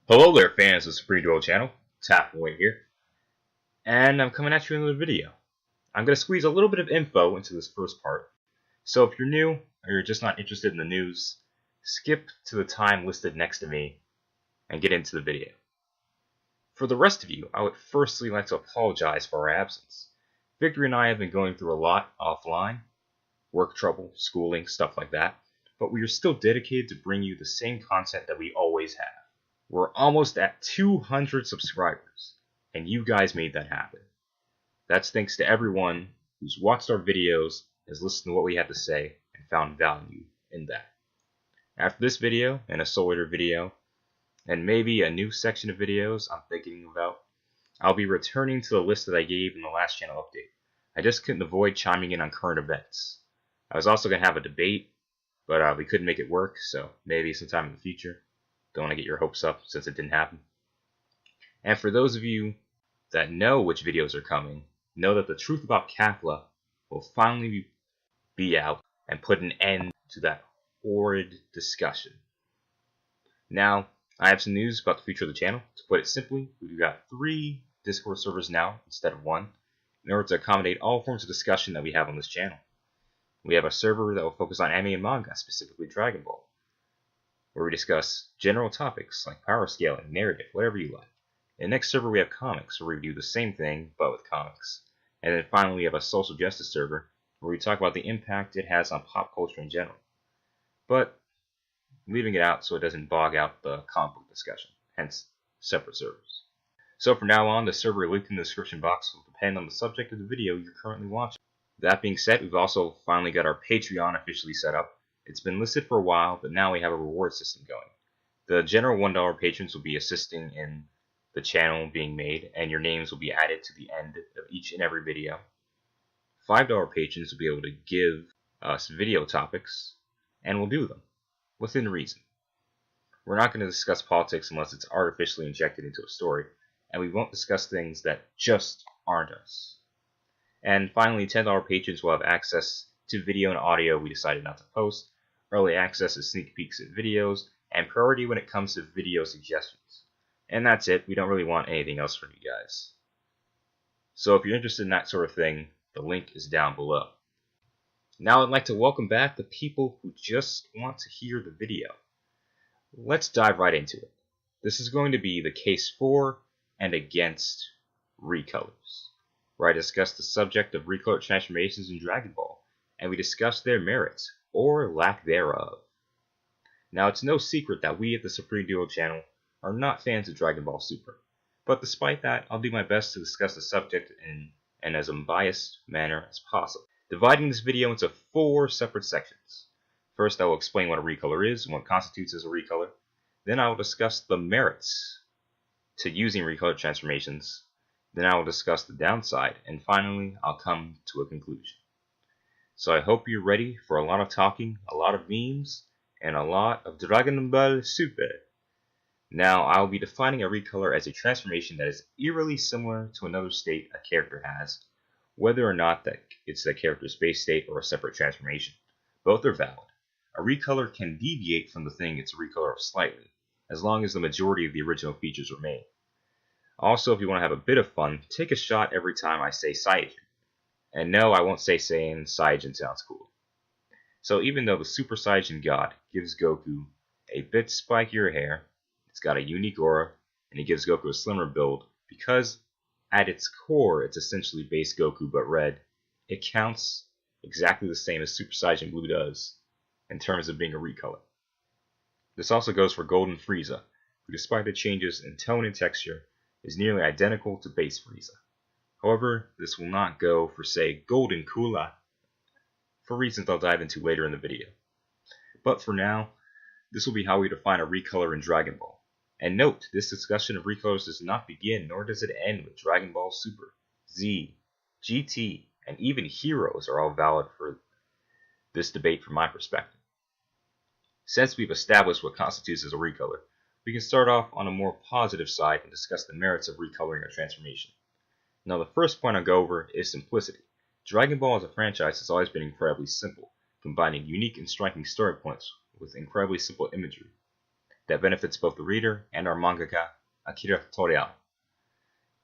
Hello there, fans of the Supreme Duel channel. Tappoint here, and I'm coming at you in another video. I'm going to squeeze a little bit of info into this first part, so if you're new or you're just not interested in the news, skip to the time listed next to me and get into the video. For the rest of you, I would firstly like to apologize for our absence. Victory and I have been going through a lot offline, work trouble, schooling, stuff like that, but we are still dedicated to bring you the same content that we always have. We're almost at 200 subscribers, and you guys made that happen. That's thanks to everyone who's watched our videos, has listened to what we had to say, and found value in that. After this video, and a Soul Eater video, and maybe a new section of videos I'm thinking about, I'll be returning to the list that I gave in the last channel update. I just couldn't avoid chiming in on current events. I was also going to have a debate, but we couldn't make it work, so maybe sometime in the future. Don't want to get your hopes up since it didn't happen. And for those of you that know which videos are coming, know that the truth about Kafla will finally be out and put an end to that horrid discussion. Now, I have some news about the future of the channel. To put it simply, we've got 3 Discord servers now instead of 1 in order to accommodate all forms of discussion that we have on this channel. We have a server that will focus on anime and manga, specifically Dragon Ball, where we discuss general topics like power scaling, narrative, whatever you like. In the next server we have comics, where we do the same thing, but with comics. And then finally we have a social justice server, where we talk about the impact it has on pop culture in general. But leaving it out so it doesn't bog out the comic book discussion, hence separate servers. So from now on, the server linked in the description box will depend on the subject of the video you're currently watching. That being said, we've also finally got our Patreon officially set up. It's been listed for a while, but now we have a reward system going. The general $1 patrons will be assisting in the channel being made, and your names will be added to the end of each and every video. $5 patrons will be able to give us video topics, and we'll do them, within reason. We're not going to discuss politics unless it's artificially injected into a story, and we won't discuss things that just aren't us. And finally, $10 patrons will have access to video and audio we decided not to post, early access to sneak peeks at videos, and priority when it comes to video suggestions. And that's it. We don't really want anything else from you guys. So if you're interested in that sort of thing, the link is down below. Now I'd like to welcome back the people who just want to hear the video. Let's dive right into it. This is going to be the case for and against Recolors, where I discuss the subject of Recolored transformations in Dragon Ball, and we discuss their merits, or lack thereof. Now, it's no secret that we at the Supreme Duel channel are not fans of Dragon Ball Super, but despite that, I'll do my best to discuss the subject in an as unbiased manner as possible, dividing this video into 4 separate sections. First, I will explain what a recolor is and what constitutes as a recolor. Then I will discuss the merits to using recolored transformations. Then I will discuss the downside, and finally, I'll come to a conclusion. So I hope you're ready for a lot of talking, a lot of memes, and a lot of Dragon Ball Super. Now, I'll be defining a recolor as a transformation that is eerily similar to another state a character has, whether or not that it's the character's base state or a separate transformation. Both are valid. A recolor can deviate from the thing it's a recolor of slightly, as long as the majority of the original features remain. Also, if you want to have a bit of fun, take a shot every time I say Saiyajin. And no, I won't say saying Saiyajin sounds cool. So even though the Super Saiyajin God gives Goku a bit spikier hair, it's got a unique aura, and he gives Goku a slimmer build, because at its core it's essentially base Goku but red, it counts exactly the same as Super Saiyajin Blue does in terms of being a recolor. This also goes for Golden Frieza, who despite the changes in tone and texture, is nearly identical to base Frieza. However, this will not go for, say, Golden Kula, for reasons I'll dive into later in the video. But for now, this will be how we define a recolor in Dragon Ball. And note, this discussion of recolors does not begin, nor does it end with Dragon Ball Super. Z, GT, and even Heroes are all valid for this debate from my perspective. Since we've established what constitutes as a recolor, we can start off on a more positive side and discuss the merits of recoloring a transformation. Now, the first point I'll go over is simplicity. Dragon Ball as a franchise has always been incredibly simple, combining unique and striking story points with incredibly simple imagery. that benefits both the reader and our mangaka, Akira Toriyama.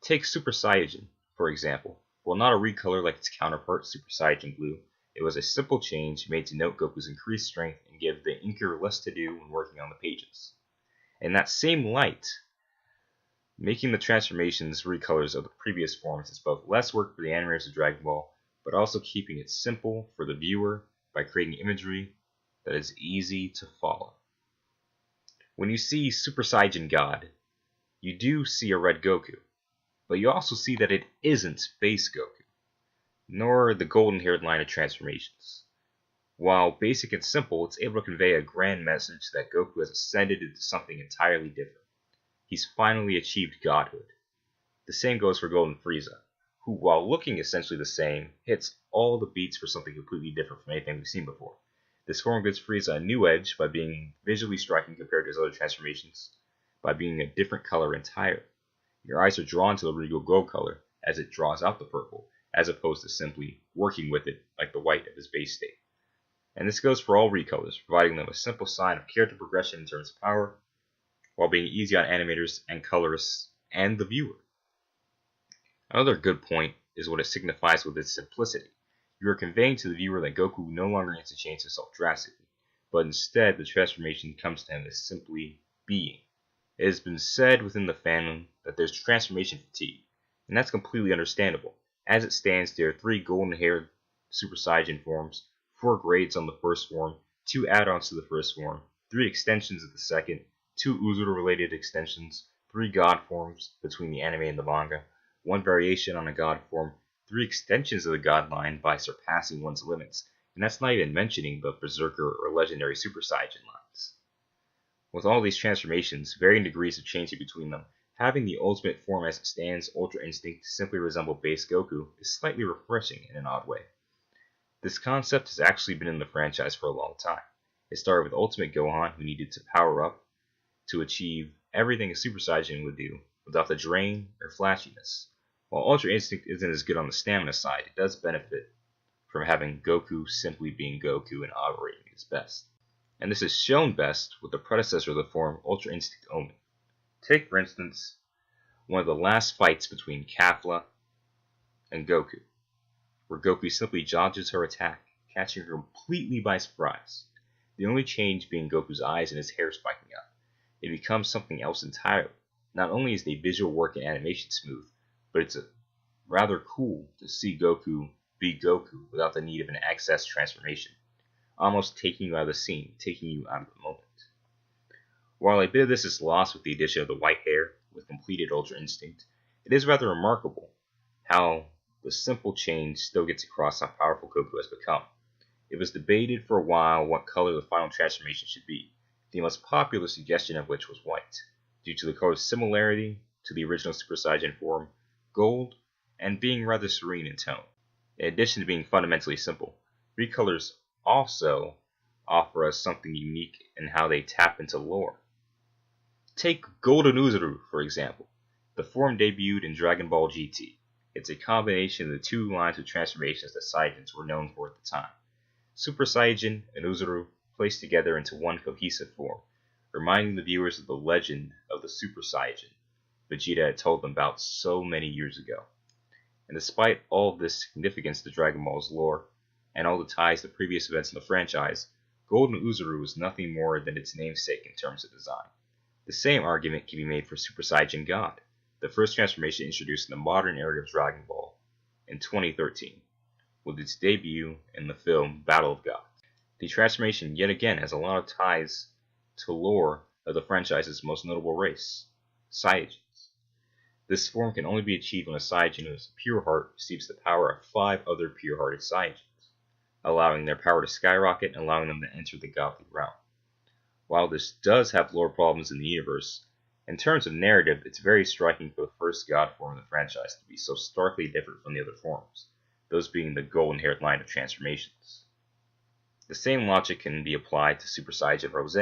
Take Super Saiyan, for example. While not a recolor like its counterpart, Super Saiyan Blue, it was a simple change made to note Goku's increased strength and give the inker less to do when working on the pages. In that same light, making the transformations recolors of the previous forms is both less work for the animators of Dragon Ball, but also keeping it simple for the viewer by creating imagery that is easy to follow. When you see Super Saiyan God, you do see a red Goku, but you also see that it isn't base Goku, nor the golden-haired line of transformations. While basic and simple, it's able to convey a grand message that Goku has ascended into something entirely different. He's finally achieved godhood. The same goes for Golden Frieza, who, while looking essentially the same, hits all the beats for something completely different from anything we've seen before. This form gives Frieza a new edge by being visually striking compared to his other transformations, by being a different color entirely. Your eyes are drawn to the regal gold color as it draws out the purple, as opposed to simply working with it like the white of his base state. And this goes for all recolors, providing them a simple sign of character progression in terms of power, while being easy on animators and colorists and the viewer. Another good point is what it signifies with its simplicity. You are conveying to the viewer that Goku no longer needs to change himself drastically, but instead the transformation comes to him as simply being. It has been said within the fandom that there's transformation fatigue, and that's completely understandable. As it stands, there are 3 golden-haired Super Saiyan forms, 4 grades on the first form, 2 add-ons to the first form, 3 extensions of the second, 2 Uzuru-related extensions, 3 god forms between the anime and the manga, 1 variation on a god form, 3 extensions of the god line by surpassing one's limits, and that's not even mentioning the Berserker or legendary Super Saiyan lines. With all these transformations, varying degrees of changing between them, having the ultimate form as it stands, Ultra Instinct, to simply resemble base Goku is slightly refreshing in an odd way. This concept has actually been in the franchise for a long time. It started with Ultimate Gohan, who needed to power up to achieve everything a Super Saiyan would do without the drain or flashiness. While Ultra Instinct isn't as good on the stamina side, it does benefit from having Goku simply being Goku and operating at his best. And this is shown best with the predecessor of the form, Ultra Instinct Omen. Take, for instance, one of the last fights between Kafla and Goku, where Goku simply dodges her attack, catching her completely by surprise. The only change being Goku's eyes and his hair spiking up. It becomes something else entirely. Not only is the visual work and animation smooth, but it's rather cool to see Goku be Goku without the need of an excess transformation, almost taking you out of the scene, taking you out of the moment. While a bit of this is lost with the addition of the white hair with completed Ultra Instinct, it is rather remarkable how the simple change still gets across how powerful Goku has become. It was debated for a while what color the final transformation should be, the most popular suggestion of which was white, due to the color's similarity to the original Super Saiyan form, gold, and being rather serene in tone. In addition to being fundamentally simple, Recolors also offer us something unique in how they tap into lore. Take Golden Uzuru, for example. The form debuted in Dragon Ball GT. It's a combination of the 2 lines of transformations that Saiyans were known for at the time. Super Saiyan and Uzuru placed together into one cohesive form, reminding the viewers of the legend of the Super Saiyan Vegeta had told them about so many years ago. And despite all this significance to Dragon Ball's lore, and all the ties to previous events in the franchise, Golden Uzuru was nothing more than its namesake in terms of design. The same argument can be made for Super Saiyan God, the first transformation introduced in the modern era of Dragon Ball in 2013, with its debut in the film Battle of Gods. The transformation yet again has a lot of ties to lore of the franchise's most notable race, Saiyans. This form can only be achieved when a Saiyan who has a pure heart receives the power of 5 other pure-hearted Saiyans, allowing their power to skyrocket and allowing them to enter the godly realm. While this does have lore problems in the universe, in terms of narrative, it's very striking for the first god form of the franchise to be so starkly different from the other forms, those being the golden-haired line of transformations. The same logic can be applied to Super Saiyan Rose.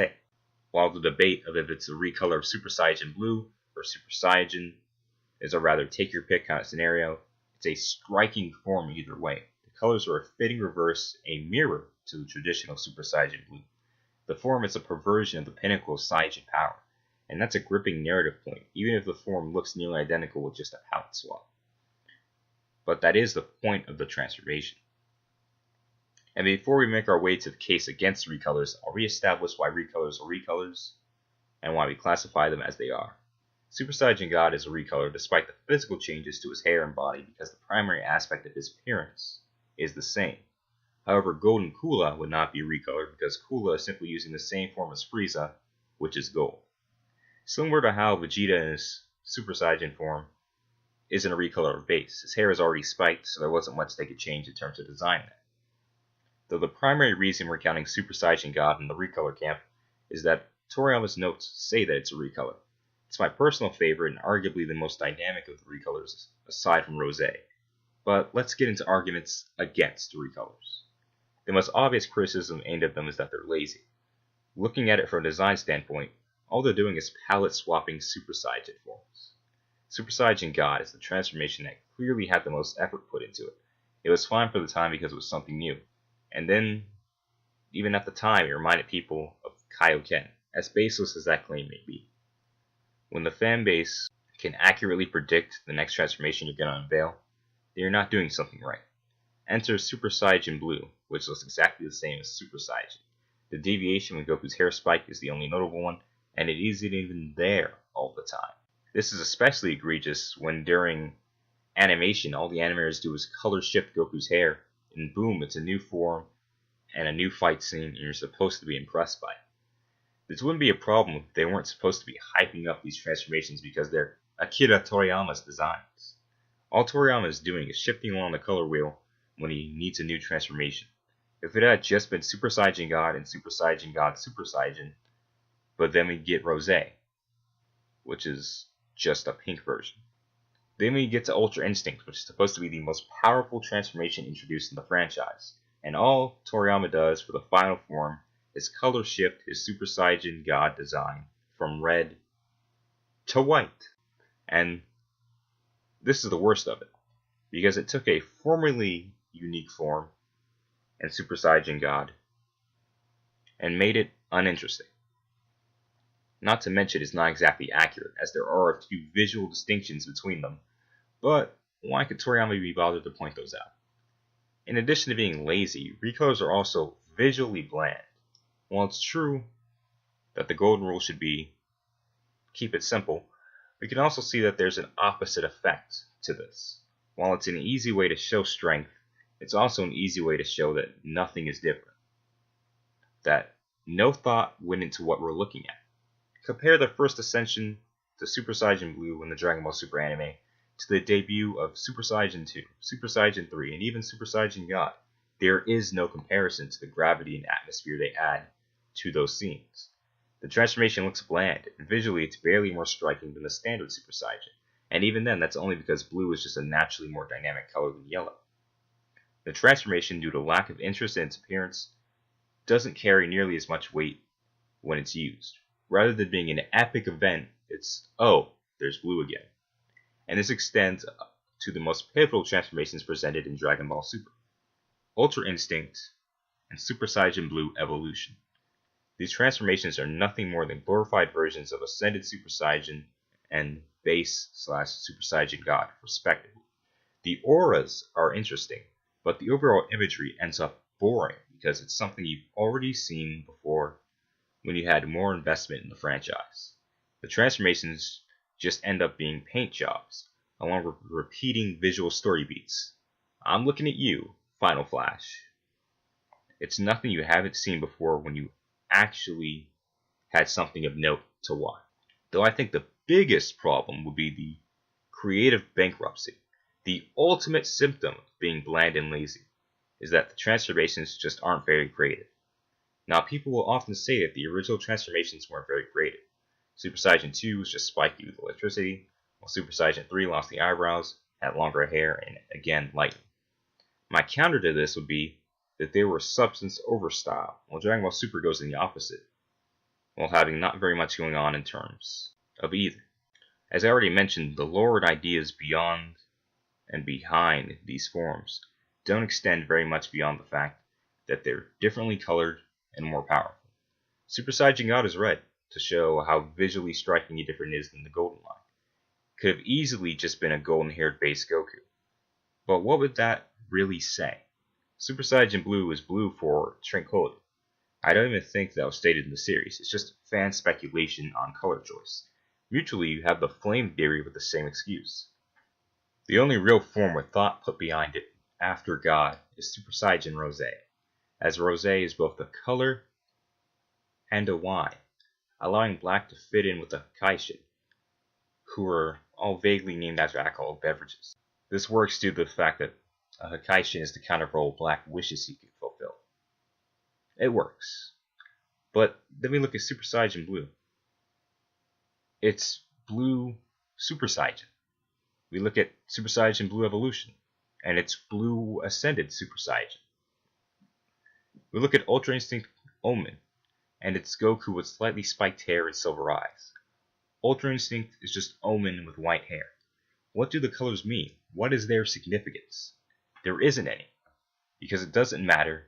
While the debate of if it's a recolor of Super Saiyan Blue or Super Saiyan is a rather take-your-pick kind of scenario, it's a striking form either way. The colors are a fitting reverse, a mirror to the traditional Super Saiyan Blue. The form is a perversion of the pinnacle of Saiyajin power, and that's a gripping narrative point, even if the form looks nearly identical with just a palette swap. But that is the point of the transformation. And before we make our way to the case against Recolors, I'll re-establish why Recolors are Recolors, and why we classify them as they are. Super Saiyan God is a Recolor despite the physical changes to his hair and body because the primary aspect of his appearance is the same. However, Golden Kula would not be Recolored because Kula is simply using the same form as Frieza, which is gold. Similar to how Vegeta in his Super Saiyan form isn't a Recolor base. His hair is already spiked, so there wasn't much they could change in terms of design there. Though the primary reason we're counting Super Saiyan God in the Recolor camp is that Toriyama's notes say that it's a Recolor. It's my personal favorite and arguably the most dynamic of the Recolors, aside from Rose. But let's get into arguments against the Recolors. The most obvious criticism aimed at them is that they're lazy. Looking at it from a design standpoint, all they're doing is palette swapping Super Saiyan forms. Super Saiyan God is the transformation that clearly had the most effort put into it. It was fine for the time because it was something new. And then, even at the time, it reminded people of Kaioken, as baseless as that claim may be. When the fan base can accurately predict the next transformation you're going to unveil, then you're not doing something right. Enter Super Saiyan Blue, which looks exactly the same as Super Saiyan. The deviation with Goku's hair spike is the only notable one, and it isn't even there all the time. This is especially egregious when during animation all the animators do is color shift Goku's hair, and boom, it's a new form and a new fight scene and you're supposed to be impressed by it. This wouldn't be a problem if they weren't supposed to be hyping up these transformations because they're Akira Toriyama's designs. All Toriyama is doing is shifting along the color wheel when he needs a new transformation. If it had just been Super Saiyan God and Super Saiyan God Super Saiyan, but then we get Rose, which is just a pink version. Then we get to Ultra Instinct, which is supposed to be the most powerful transformation introduced in the franchise. And all Toriyama does for the final form is color shift his Super Saiyan God design from red to white. And this is the worst of it, because it took a formerly unique form in Super Saiyan God and made it uninteresting. Not to mention it's not exactly accurate, as there are a few visual distinctions between them, but why could Toriyama be bothered to point those out? In addition to being lazy, Recolors are also visually bland. While it's true that the golden rule should be keep it simple, we can also see that there's an opposite effect to this. While it's an easy way to show strength, it's also an easy way to show that nothing is different. That no thought went into what we're looking at. Compare the first ascension to Super Saiyan Blue in the Dragon Ball Super anime to the debut of Super Saiyan 2, Super Saiyan 3, and even Super Saiyan God. There is no comparison to the gravity and atmosphere they add to those scenes. The transformation looks bland, and visually it's barely more striking than the standard Super Saiyan, and even then that's only because blue is just a naturally more dynamic color than yellow. The transformation, due to lack of interest in its appearance, doesn't carry nearly as much weight when it's used. Rather than being an epic event, it's, oh, there's blue again. And this extends to the most pivotal transformations presented in Dragon Ball Super: Ultra Instinct and Super Saiyan Blue Evolution. These transformations are nothing more than glorified versions of Ascended Super Saiyan and Base/Super Saiyan God, respectively. The auras are interesting, but the overall imagery ends up boring because it's something you've already seen before when you had more investment in the franchise. The transformations just end up being paint jobs, along with repeating visual story beats. I'm looking at you, Final Flash. It's nothing you haven't seen before when you actually had something of note to watch. Though I think the biggest problem would be the creative bankruptcy. The ultimate symptom of being bland and lazy is that the transformations just aren't very creative. Now, people will often say that the original transformations weren't very creative. Super Saiyan 2 was just spiky with electricity, while Super Saiyan 3 lost the eyebrows, had longer hair, and again lightning. My counter to this would be that they were substance over style, while Dragon Ball Super goes in the opposite, while having not very much going on in terms of either. As I already mentioned, the lore and ideas beyond and behind these forms don't extend very much beyond the fact that they're differently colored and more powerful. Super Saiyan God is red, to show how visually strikingly different it is than the Golden line. Could have easily just been a golden-haired base Goku. But what would that really say? Super Saiyan Blue is blue for tranquility. I don't even think that was stated in the series, it's just fan speculation on color choice. Mutually, you have the flame theory with the same excuse. The only real form with thought put behind it, after God, is Super Saiyan Rose, as Rose is both a color and a Y, allowing black to fit in with the Kaishin, who are all vaguely named after alcoholic beverages. This works due to the fact that a Kaishin is the kind of role black wishes he could fulfill. It works. But then we look at Super Saiyan Blue. It's blue Super Saiyan. We look at Super Saiyan Blue Evolution, and it's blue Ascended Super Saiyan. We look at Ultra Instinct Omen, and it's Goku with slightly spiked hair and silver eyes. Ultra Instinct is just Omen with white hair. What do the colors mean? What is their significance? There isn't any, because it doesn't matter,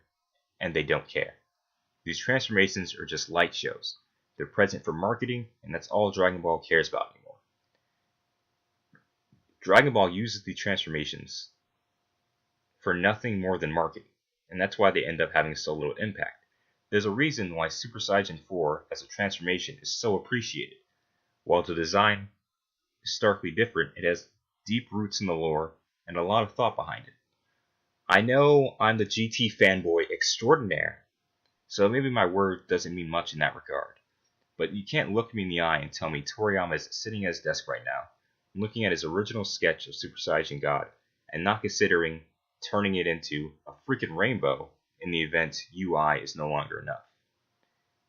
and they don't care. These transformations are just light shows. They're present for marketing, and that's all Dragon Ball cares about anymore. Dragon Ball uses the transformations for nothing more than marketing, and that's why they end up having so little impact. There's a reason why Super Saiyan 4 as a transformation is so appreciated. While the design is starkly different, it has deep roots in the lore and a lot of thought behind it. I know I'm the GT fanboy extraordinaire, so maybe my word doesn't mean much in that regard. But you can't look me in the eye and tell me Toriyama is sitting at his desk right now, looking at his original sketch of Super Saiyan God, and not considering turning it into a freaking rainbow in the event UI is no longer enough.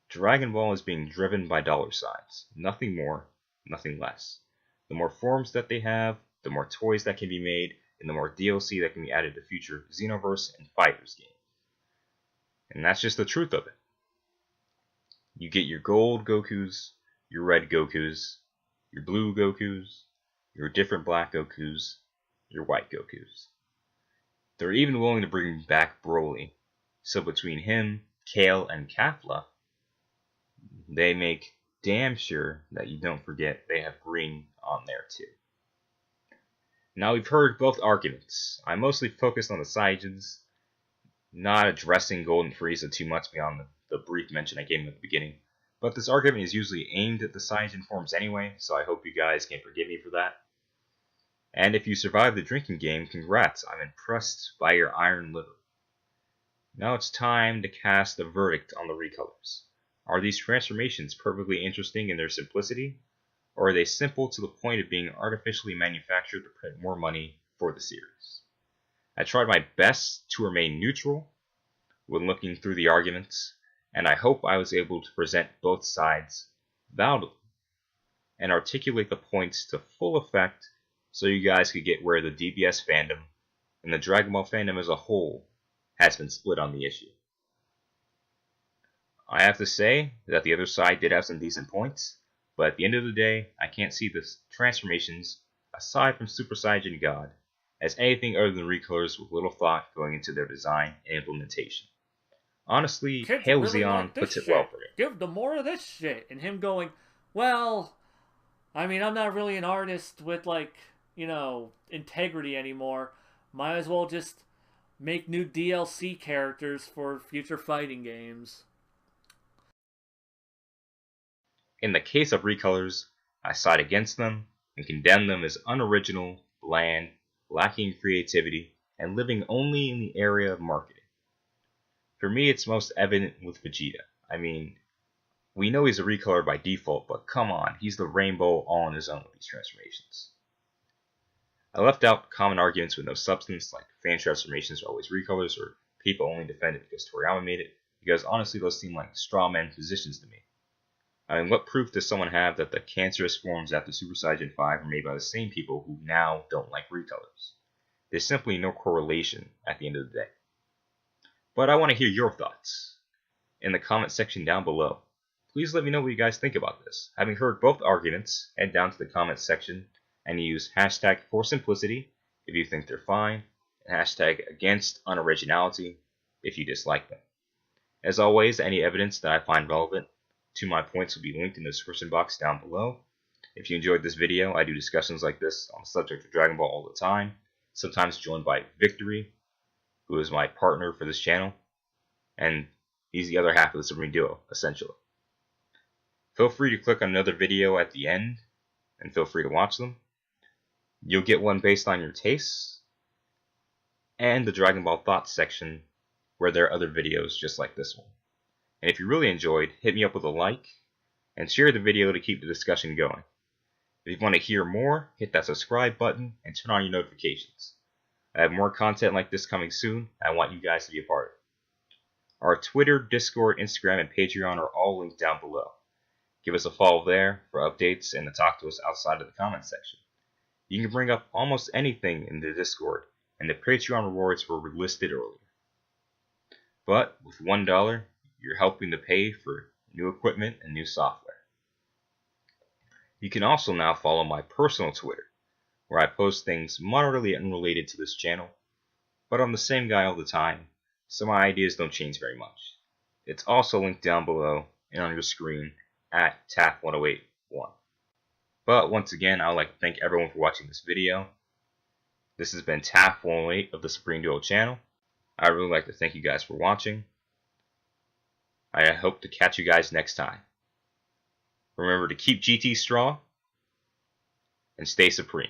Dragon Ball is being driven by dollar signs, nothing more, nothing less. The more forms that they have, the more toys that can be made, and the more DLC that can be added to future Xenoverse and Fighters games. And that's just the truth of it. You get your gold Gokus, your red Gokus, your blue Gokus, your different black Gokus, your white Gokus. They're even willing to bring back Broly, so between him, Kale, and Kafla, they make damn sure that you don't forget they have green on there too. Now we've heard both arguments. I mostly focused on the Saiyans, not addressing Golden Frieza too much beyond the brief mention I gave him at the beginning. But this argument is usually aimed at the Saiyan forms anyway, so I hope you guys can forgive me for that. And if you survived the drinking game, congrats, I'm impressed by your iron liver. Now it's time to cast a verdict on the Recolors. Are these transformations perfectly interesting in their simplicity, or are they simple to the point of being artificially manufactured to print more money for the series? I tried my best to remain neutral when looking through the arguments, and I hope I was able to present both sides validly and articulate the points to full effect so you guys could get where the DBS fandom and the Dragon Ball fandom as a whole has been split on the issue. I have to say that the other side did have some decent points, but at the end of the day, I can't see the transformations, aside from Super Saiyan God, as anything other than recolors with little thought going into their design and implementation. Honestly, Kids Hail really Zeon like this puts it shit. well for me. Give them more of this shit. And him going, well, I mean, I'm not really an artist with, like, you know, integrity anymore. Might as well just make new DLC characters for future fighting games. In the case of Recolors, I side against them and condemn them as unoriginal, bland, lacking creativity, and living only in the area of marketing. For me, it's most evident with Vegeta. I mean, we know he's a Recolor by default, but come on, he's the rainbow all on his own with these transformations. I left out common arguments with no substance, like fan transformations are always Recolors, or people only defend it because Toriyama made it, because honestly those seem like straw man positions to me. I mean, what proof does someone have that the cancerous forms after Super Saiyan 5 are made by the same people who now don't like Recolors? There's simply no correlation at the end of the day. But I want to hear your thoughts in the comment section down below. Please let me know what you guys think about this. Having heard both arguments, head down to the comment section and use hashtag for simplicity if you think they're fine, and hashtag against unoriginality if you dislike them. As always, any evidence that I find relevant, to my points will be linked in the description box down below. If you enjoyed this video, I do discussions like this on the subject of Dragon Ball all the time, sometimes joined by Victory, who is my partner for this channel, and he's the other half of the Supreme Duo, essentially. Feel free to click on another video at the end, and feel free to watch them. You'll get one based on your tastes, and the Dragon Ball Thoughts section, where there are other videos just like this one. And if you really enjoyed, hit me up with a like, and share the video to keep the discussion going. If you want to hear more, hit that subscribe button and turn on your notifications. I have more content like this coming soon, and I want you guys to be a part of it. Our Twitter, Discord, Instagram, and Patreon are all linked down below. Give us a follow there for updates and to talk to us outside of the comment section. You can bring up almost anything in the Discord, and the Patreon rewards were listed earlier. But with $1, you're helping to pay for new equipment and new software. You can also now follow my personal Twitter, where I post things moderately unrelated to this channel, but I'm the same guy all the time, so my ideas don't change very much. It's also linked down below and on your screen at TAF1081. But once again, I would like to thank everyone for watching this video. This has been TAF108 of the Supreme Duo channel. I really like to thank you guys for watching. I hope to catch you guys next time. Remember to keep GT strong and stay supreme.